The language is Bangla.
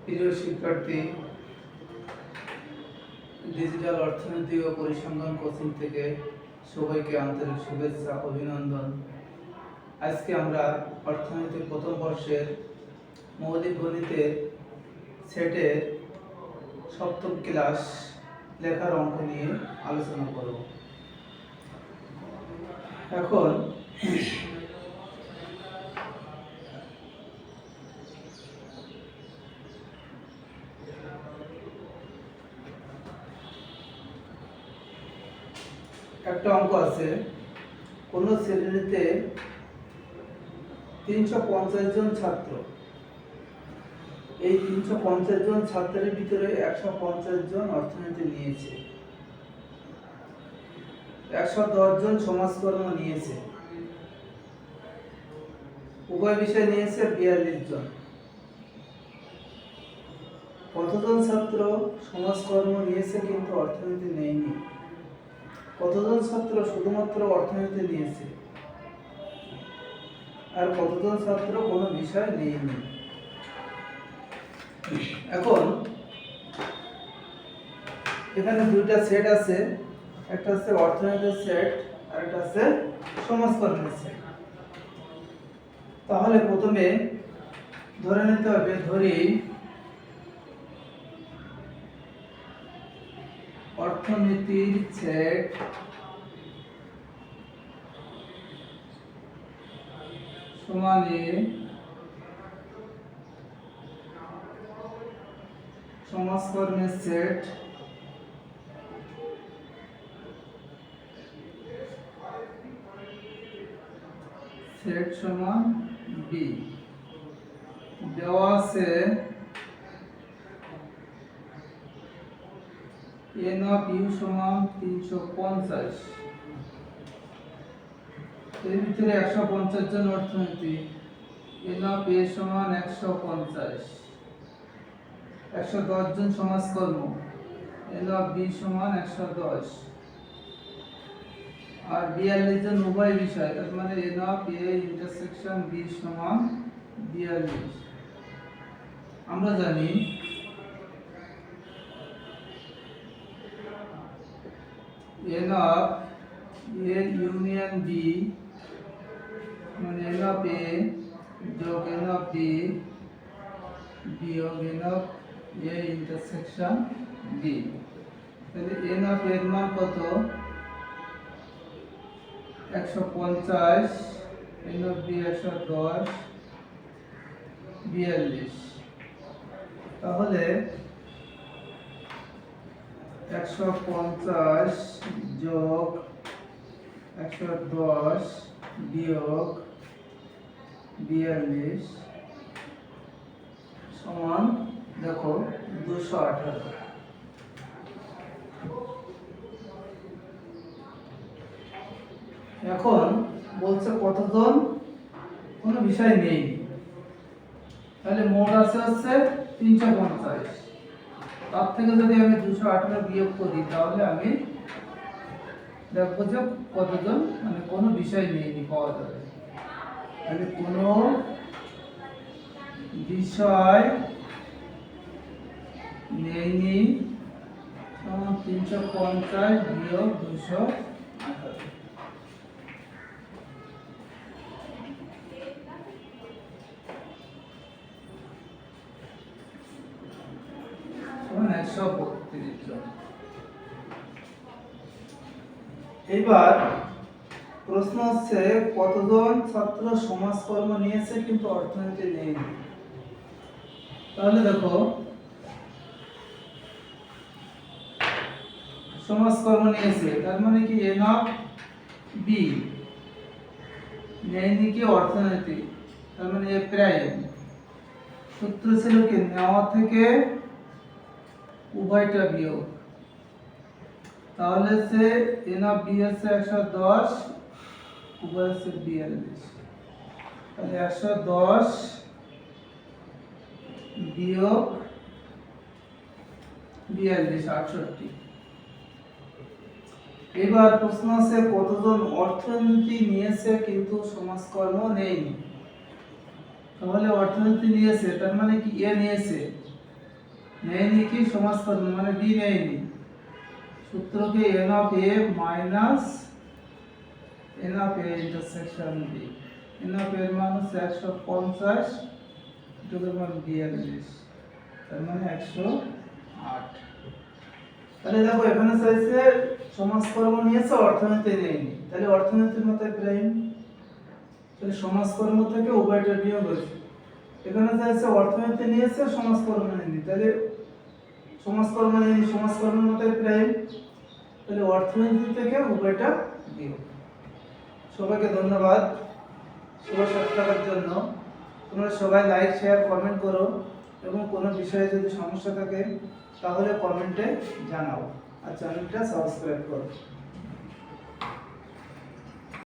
প্রিয় শিক্ষার্থী, ডিজিটাল অর্থনীতি ও পরিসংখ্যান কোচিং থেকে সবাইকে আন্তরিক শুভেচ্ছা অভিনন্দন। আজকে আমরা অর্থনীতির প্রথম বর্ষের মৌলিক গণিতের সেটের সপ্তম ক্লাস লেখার অঙ্ক নিয়ে আলোচনা করব। এখন একটা অঙ্ক আছে, কোন শ্রেণীতে 350 জন ছাত্র, এই 350 জন ছাত্রের ভিতরে 150 জন অর্থনীতি নিয়েছে, 110 জন সমাজকর্ম নিয়েছে, উভয় বিষয় নিয়েছে 42 জন। কতজন ছাত্র সমাজকর্ম নিয়েছে কিন্তু অর্থনীতি নেয়নি? কতজন ছাত্র শুধুমাত্র অর্থনীতি নিয়েছে? আর কতজন ছাত্র কোনো বিষয় নেয়নি? এখন এখানে দুইটা সেট আছে, একটা হচ্ছে অর্থনীতির সেট আর একটা হচ্ছে সমাজকর্মের সেট। তাহলে প্রথমে ধরে নিতে হবে, ধরি অর্থনীতির সেট সমানে সমাজকর্মের সেট সমান বি। দেওয়া আছে n of u সমান 350, এর ভিতরে 150 জন অর্থনীতি, n of a সমান 150, 110 জন সমাজকর্ম, n of b সমান 110, আর 42 জন উভয় বিষয়, তার মানে n of a intersection b সমান 42। আমরা জানি n of a union b মানে n of a যোগ n of b বিয়োগ n of a intersection b। তাহলে n of a এর মান কত? 150, n of b 110, 42। তাহলে 150 যোগ 110 বিয়োগ 42 সমান দেখো 218। এখন বলছে কতজন কোনো বিষয় নেই, তাহলে মোট আছে হচ্ছে 350। তার থেকে যদি আমি 218 বিয়োগ করি তাহলে আমি দেখবো যে কতজন মানে কোনো বিষয় নেই পাওয়া যাবে। তাহলে কোনো বিষয় নেইনি সমান 350 বিয়োগ 218। এবার প্রশ্ন হচ্ছে কতজন ছাত্র সমাজকর্ম নিয়েছে কিন্তু অর্থনীতি নেয়নি? তাহলে দেখো সমাজকর্ম নিয়েছে, তার মানে কি n of b, নেয়নি কি অর্থনীতি, তার মানে a প্রাইম। সূত্র ছিল কি নেওয়া থেকে উভয়টা বিয়োগ, তাহলে সে n of b আছে 110, উভয় আছে 42, তাহলে 110 বিয়োগ 42 68। এবার প্রশ্ন আছে কতজন অর্থনীতি নিয়েছে কিন্তু সমাজকর্ম নেয়নি? তাহলে অর্থনীতি নিয়েছে তার মানে কি এ নিয়েছে, নেয়নি কি সমাজকর্ম মানে বি নেয়নি, সূত্রকে n of a minus n of a intersection b, n of a এর মান হচ্ছে 150 যোগের মান 42, তার মানে 108। তাহলে দেখো এখানে চাইছে সমাজকর্ম নিয়েছে, অর্থনীতি নেয়নি, তাহলে অর্থনীতির মতে প্রাইম, তাহলে সমাজকর্ম থেকে উভয়টা বিয়োগ হয়েছে। এখানে চাইছে অর্থনীতি নিয়েছে, সমাজকর্ম নেয়নি, তাহলে সমাজকর্ম নেয়নি, সমাজকর্মের মতে প্রাইম, তাহলে অর্থনীতি থেকে উভয়টা বিয়োগ। সবাইকে ধন্যবাদ শুভ সপ্তাহের জন্য। তোমরা সবাই লাইক শেয়ার কমেন্ট করো এবং কোনো বিষয়ে যদি সমস্যা থাকে তাহলে কমেন্টে জানাও আর চ্যানেলটা সাবস্ক্রাইব করো।